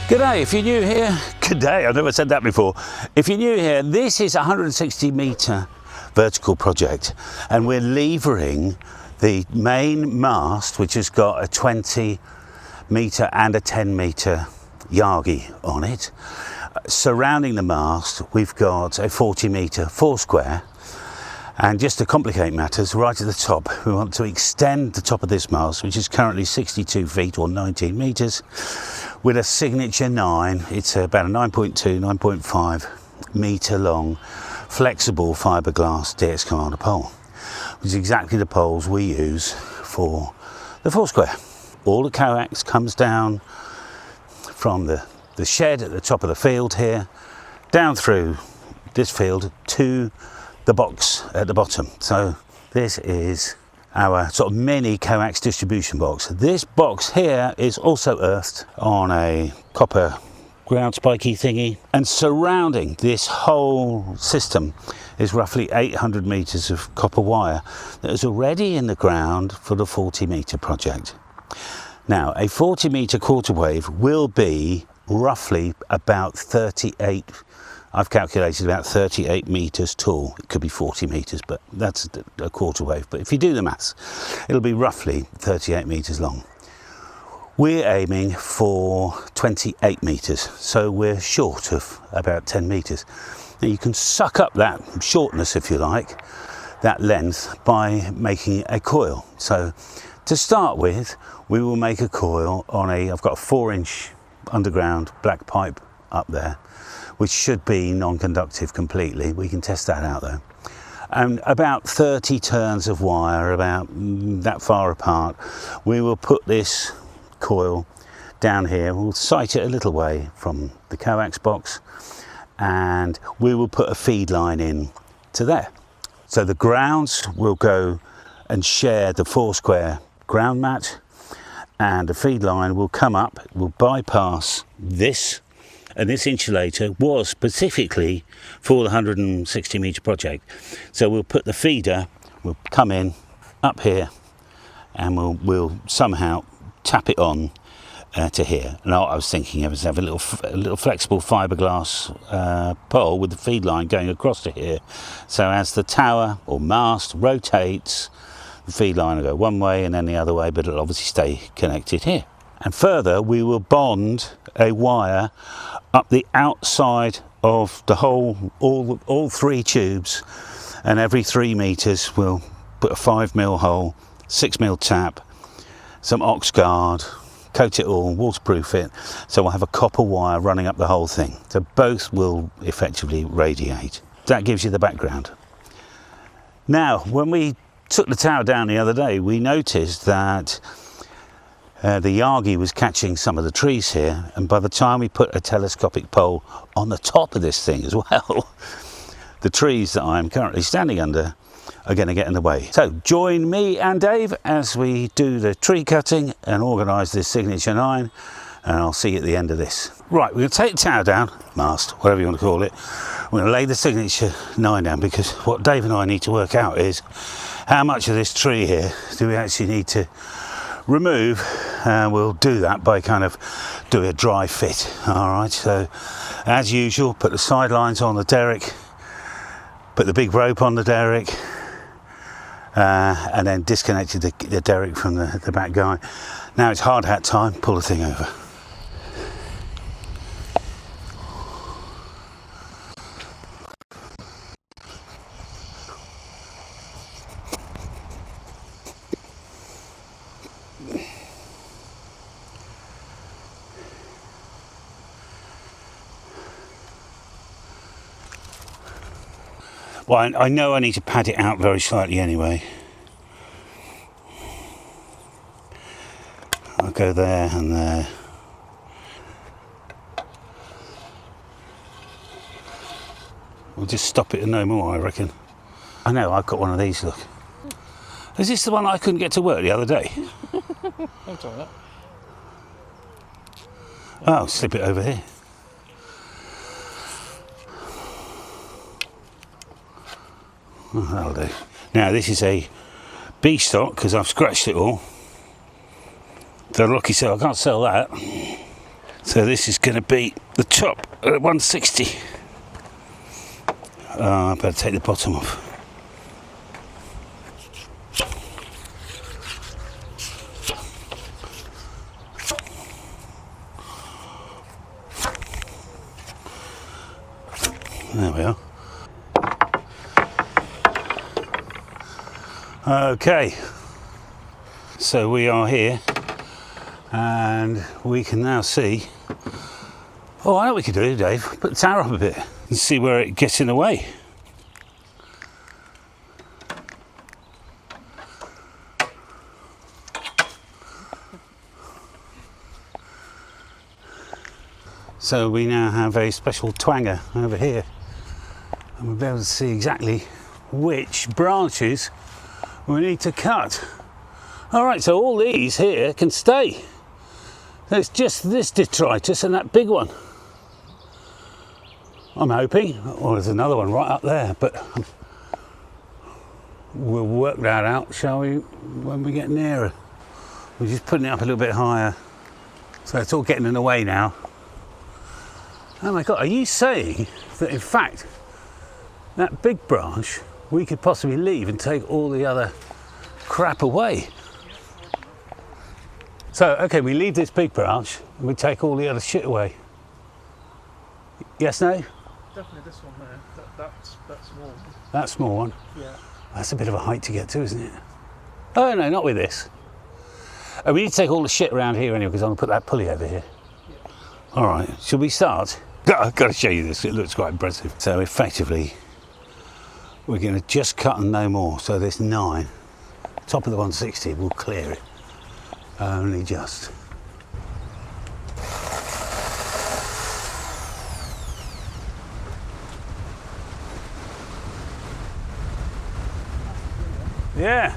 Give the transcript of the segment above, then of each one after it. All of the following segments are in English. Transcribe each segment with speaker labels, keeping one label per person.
Speaker 1: G'day, if you're new here, g'day, I've never said that before. If you're new here, this is a 160 metre vertical project, and we're levering the main mast, which has got a 20 metre and a 10 metre yagi on it. Surrounding the mast, we've got a 40 metre foursquare. And just to complicate matters, right at the top, we want to extend the top of this mast, which is currently 62 feet or 19 metres, with a signature 9. It's about a 9.2, 9.5 metre long, flexible fiberglass DX Commander pole, which is exactly the poles we use for the foursquare. All the coax comes down from the shed at the top of the field here, down through this field to the box at the bottom. So this is our sort of mini coax distribution box. This box here is also earthed on a copper ground spiky thingy, and surrounding this whole system is roughly 800 meters of copper wire that is already in the ground for the 40 meter project. Now, a 40 meter quarter wave will be roughly about 38, I've calculated about 38 metres tall. It could be 40 metres, but that's a quarter wave. But if you do the maths, it'll be roughly 38 metres long. We're aiming for 28 metres, so we're short of about 10 metres. Now you can suck up that shortness, if you like, that length, by making a coil. So to start with, we will make a coil on I've got a 4-inch underground black pipe up there, which should be non-conductive completely. We can test that out though. And about 30 turns of wire, about that far apart, we will put this coil down here. We'll sight it a little way from the coax box, and we will put a feed line in to there. So the grounds will go and share the foursquare ground mat, and the feed line will come up, will bypass this, and this insulator was specifically for the 160 metre project. So we'll put the feeder, we'll come in up here, and we'll somehow tap it on to here. And what I was thinking of is have a little flexible fiberglass pole with the feed line going across to here. So as the tower or mast rotates, the feed line will go one way and then the other way, but it'll obviously stay connected here. And further, we will bond a wire up the outside of the whole, all 3 tubes, and every 3 metres we'll put a 5mm hole, 6mm tap, some ox guard, coat it all, waterproof it, so we'll have a copper wire running up the whole thing. So both will effectively radiate. That gives you the background. Now, when we took the tower down the other day, we noticed that the yagi was catching some of the trees here, and by the time we put a telescopic pole on the top of this thing as well, the trees that I'm currently standing under are going to get in the way. So join me and Dave as we do the tree cutting and organise this signature 9, and I'll see you at the end of this. Right, we're going to take the tower down, mast, whatever you want to call it. We're going to lay the signature 9 down, because what Dave and I need to work out is how much of this tree here do we actually need to remove. We'll do that by kind of doing a dry fit. All right, so as usual, put the sidelines on the derrick, put the big rope on the derrick, and then disconnected the derrick from the back guy. Now it's hard hat time, pull the thing over. Well, I know I need to pad it out very slightly anyway. I'll go there and there. We'll just stop it and no more, I reckon. I know, I've got one of these, look. Is this the one I couldn't get to work the other day?
Speaker 2: I'll try that.
Speaker 1: Oh, slip it over here. Oh, that'll do. Now this is a B stock because I've scratched it all. So lucky so I can't sell that. So this is going to be the top at 160. I better take the bottom off. There we are. Okay, so we are here and we can now see. Oh, I know what we could do, Dave. Put the tower up a bit and see where it gets in the way. So we now have a special twanger over here, and we'll be able to see exactly which branches we need to cut. All right, so all these here can stay. There's just this detritus and that big one. I'm hoping, or there's another one right up there, but we'll work that out, shall we, when we get nearer. We're just putting it up a little bit higher. So it's all getting in the way now. Oh my God, are you saying that in fact, that big branch, we could possibly leave and take all the other crap away? So, okay, we leave this big branch and we take all the other shit away. Yes, no?
Speaker 2: Definitely this one there. That small.
Speaker 1: That small one?
Speaker 2: Yeah.
Speaker 1: That's a bit of a height to get to, isn't it? Oh no, not with this. Oh, we need to take all the shit around here anyway, because I'm going to put that pulley over here. Yeah. All right, should we start? I've got to show you this, it looks quite impressive. So effectively, we're going to just cut and no more. So this 9, top of the 160, we'll clear it. Only just. Yeah.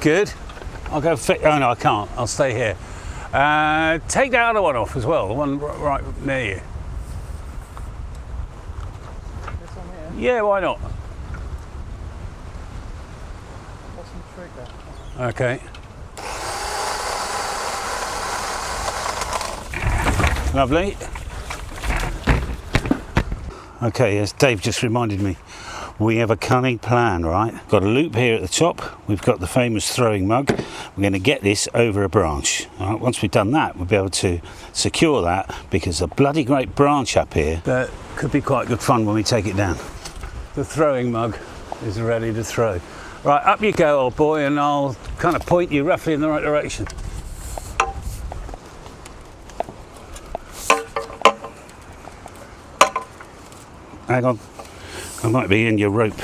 Speaker 1: Good. I'll go fit. Oh no, I can't. I'll stay here. Take the other one off as well, the one right near you.
Speaker 2: This one here?
Speaker 1: Yeah, why not?
Speaker 2: What's the trigger?
Speaker 1: Okay. Lovely. Okay, as Dave just reminded me, we have a cunning plan, right? Got a loop here at the top. We've got the famous throwing mug. We're going to get this over a branch. All right, once we've done that, we'll be able to secure that, because a bloody great branch up here that could be quite good fun when we take it down. The throwing mug is ready to throw. Right, up you go, old boy, and I'll kind of point you roughly in the right direction. Hang on, I might be in your rope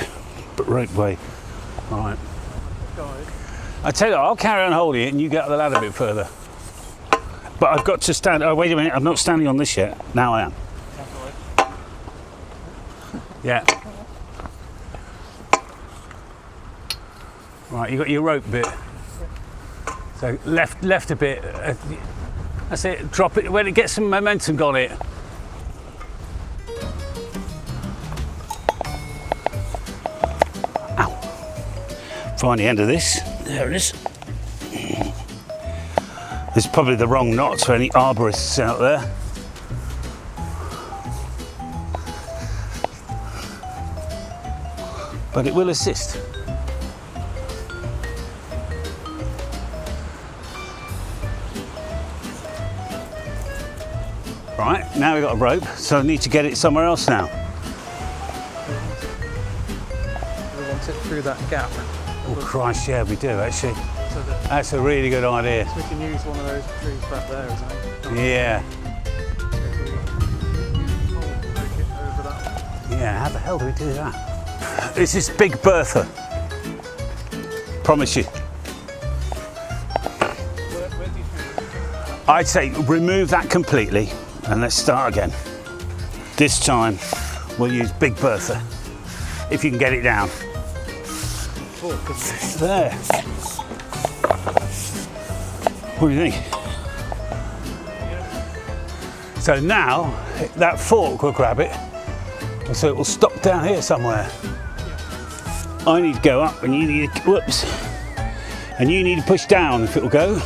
Speaker 1: way. All right. I tell you what, I'll carry on holding it and you get up the ladder a bit further. But I've got to stand, oh wait a minute, I'm not standing on this yet. Now I am. Yeah. Right, you got your rope bit. So left a bit. That's it, drop it, when it gets some momentum on it. Find the end of this. There it is. This is probably the wrong knot for any arborists out there. But it will assist. Right, now we've got a rope, so I need to get it somewhere else now.
Speaker 2: We want it through that gap.
Speaker 1: Oh Christ, yeah, we do actually.
Speaker 2: So
Speaker 1: That's a really good idea.
Speaker 2: we can use one of those trees back there, isn't it?
Speaker 1: Yeah.
Speaker 2: Over that one.
Speaker 1: Yeah, how the hell do we do that? This is Big Bertha. Promise you.
Speaker 2: Where do you think?
Speaker 1: I'd say remove that completely and let's start again. This time we'll use Big Bertha, if you can get it down. There. What do you think? So now that fork will grab it, so it will stop down here somewhere. I need to go up and you need to, whoops, and you need to push down if it'll go.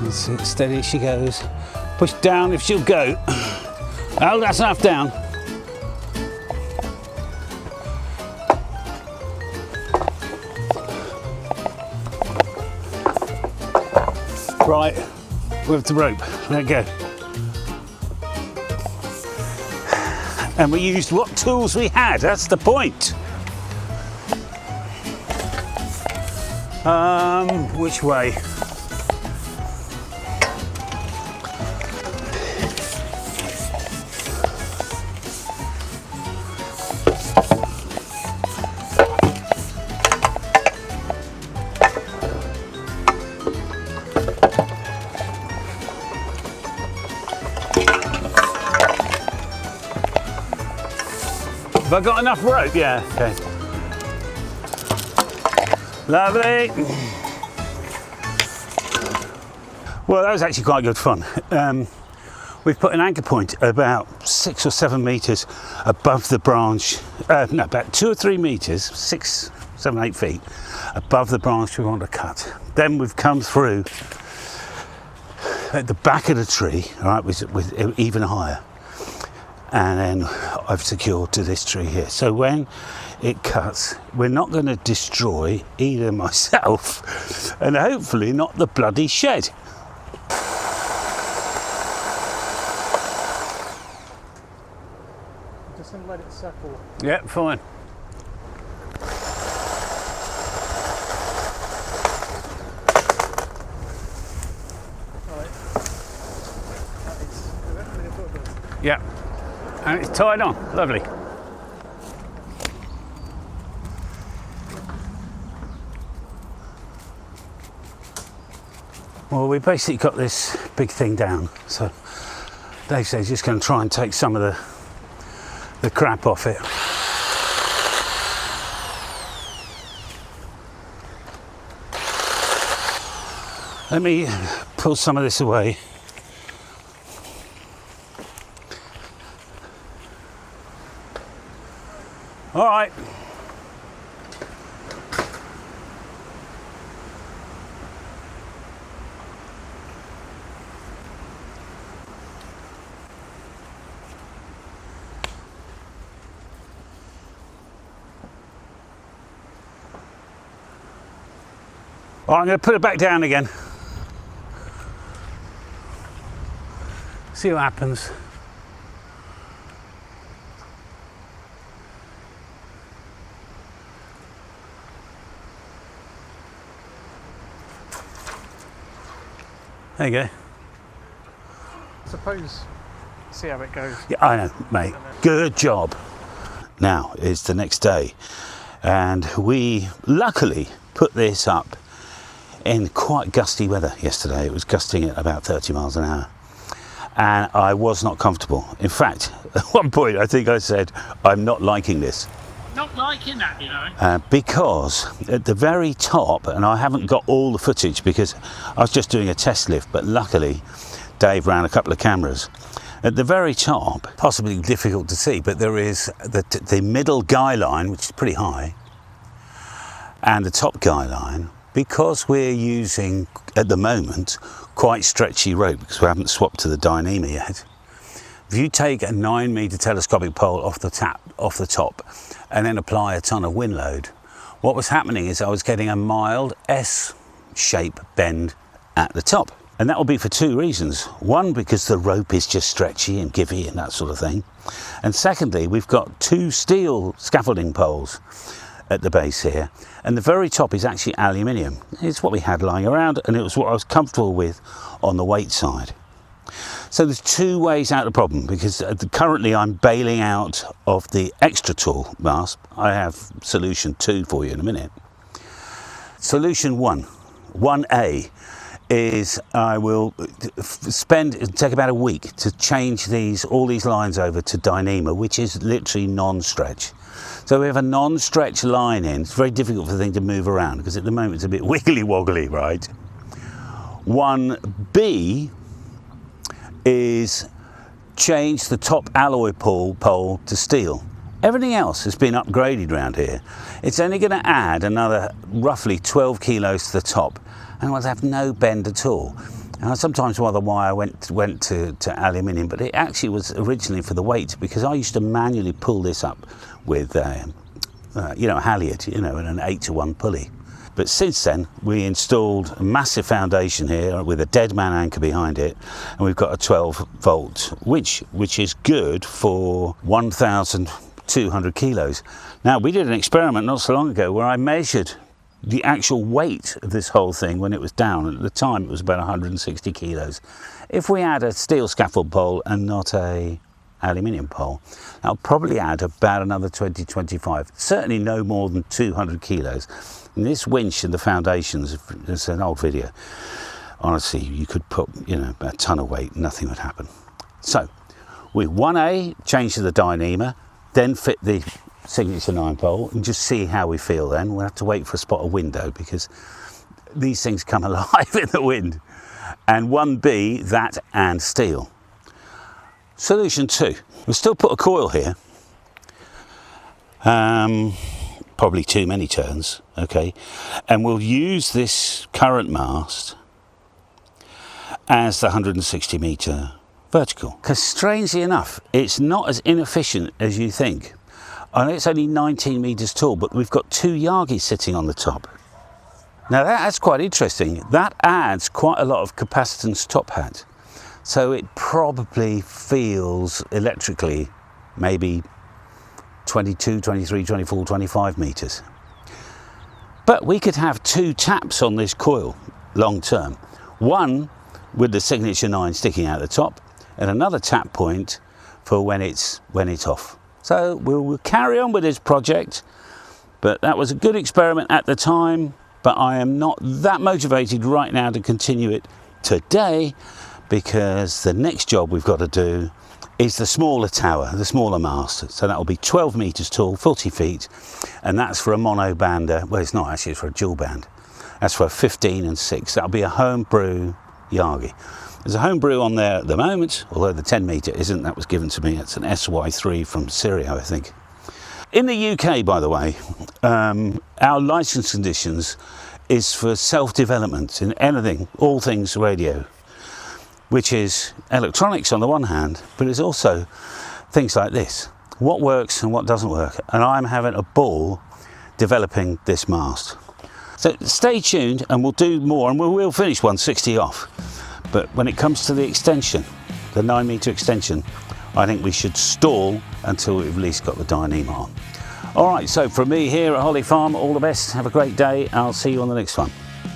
Speaker 1: Let's see, steady as she goes. Push down if she'll go. Oh, that's enough down. Right, with the rope, let it go. And we used what tools we had, that's the point. Which way? Have I got enough rope? Yeah, okay. Lovely. Well, that was actually quite good fun. We've put an anchor point about 6 or 7 metres above the branch, no, about 2 or 3 metres, 6, 7, 8 feet above the branch we want to cut. Then we've come through at the back of the tree, all right, with even higher. And then I've secured to this tree here. So when it cuts, we're not going to destroy either myself and hopefully not the bloody shed.
Speaker 2: Just gonna let it settle.
Speaker 1: Yeah, fine.
Speaker 2: Right. That is,
Speaker 1: Yeah. And it's tied on, lovely. Well, we basically got this big thing down, so Dave says he's just going to try and take some of the crap off it. Let me pull some of this away. All right. All right, I'm going to put it back down again. See what happens. There you go.
Speaker 2: suppose, see how it goes.
Speaker 1: Yeah, I know, mate. Good job. Now is the next day, and we luckily put this up in quite gusty weather yesterday. It was gusting at about 30 miles an hour, and I was not comfortable. In fact, at one point I think I said, I'm not liking this.
Speaker 3: Not liking that, you know.
Speaker 1: Because at the very top, and I haven't got all the footage because I was just doing a test lift, but luckily Dave ran a couple of cameras. At the very top, possibly difficult to see, but there is the middle guy line, which is pretty high, and the top guy line, because we're using, at the moment, quite stretchy rope, because we haven't swapped to the Dyneema yet. If you take a 9-metre telescopic pole off the top, and then apply a ton of wind load, what was happening is I was getting a mild S-shape bend at the top. And that will be for two reasons. One, because the rope is just stretchy and givey and that sort of thing. And secondly, we've got 2 steel scaffolding poles at the base here. And the very top is actually aluminium. It's what we had lying around, and it was what I was comfortable with on the weight side. So there's 2 ways out of the problem, because currently I'm bailing out of the extra tall mast. I have solution 2 for you in a minute. Solution 1A, is I will take about a week to change all these lines over to Dyneema, which is literally non-stretch. So we have a non-stretch line in. It's very difficult for the thing to move around because at the moment it's a bit wiggly woggly, right? 1B is change the top alloy pole to steel. Everything else has been upgraded around here. It's only going to add another roughly 12 kilos to the top, and we'll have no bend at all. And I sometimes wonder why I went to aluminium, but it actually was originally for the weight, because I used to manually pull this up with you know, a halyard, you know, and an 8-to-1 pulley. But since then, we installed a massive foundation here with a dead man anchor behind it, and we've got a 12-volt winch, which is good for 1,200 kilos. Now, we did an experiment not so long ago where I measured the actual weight of this whole thing when it was down, and at the time it was about 160 kilos. If we add a steel scaffold pole and not a aluminium pole, that'll probably add about another 20-25, certainly no more than 200 kilos. And this winch and the foundations, it's an old video, honestly, you could put, you know, a ton of weight, nothing would happen. So we 1A, change to the dyneema, then fit the signature 9 pole and just see how we feel then. We'll have to wait for a spot of window because these things come alive in the wind. And 1B, that and steel. Solution 2, we'll still put a coil here. Probably too many turns, okay. And we'll use this current mast as the 160 metre vertical. Because strangely enough, it's not as inefficient as you think. I know it's only 19 metres tall, but we've got 2 Yagis sitting on the top. Now that's quite interesting. That adds quite a lot of capacitance top hat. So it probably feels electrically maybe 22, 23, 24, 25 metres. But we could have 2 taps on this coil long term. One with the signature 9 sticking out the top, and another tap point for when it's off. So we'll carry on with this project, but that was a good experiment at the time, but I am not that motivated right now to continue it today, because the next job we've got to do is the smaller tower, the smaller mast. So that will be 12 metres tall, 40 feet, and that's for a mono bander. Well, it's not actually, it's for a dual band. That's for 15 and 6. That'll be a homebrew Yagi. There's a homebrew on there at the moment, although the 10 metre isn't. That was given to me. It's an SY3 from Syria, I think. In the UK, by the way, our licence conditions is for self-development in anything, all things radio, which is electronics on the one hand, but it's also things like this. What works and what doesn't work. And I'm having a ball developing this mast. So stay tuned and we'll do more, and we'll finish 160 off. But when it comes to the extension, the 9 metre extension, I think we should stall until we've at least got the dyneema on. All right, so from me here at Holly Farm, all the best. Have a great day. I'll see you on the next one.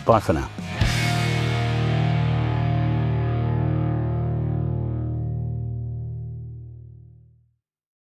Speaker 1: Bye for now.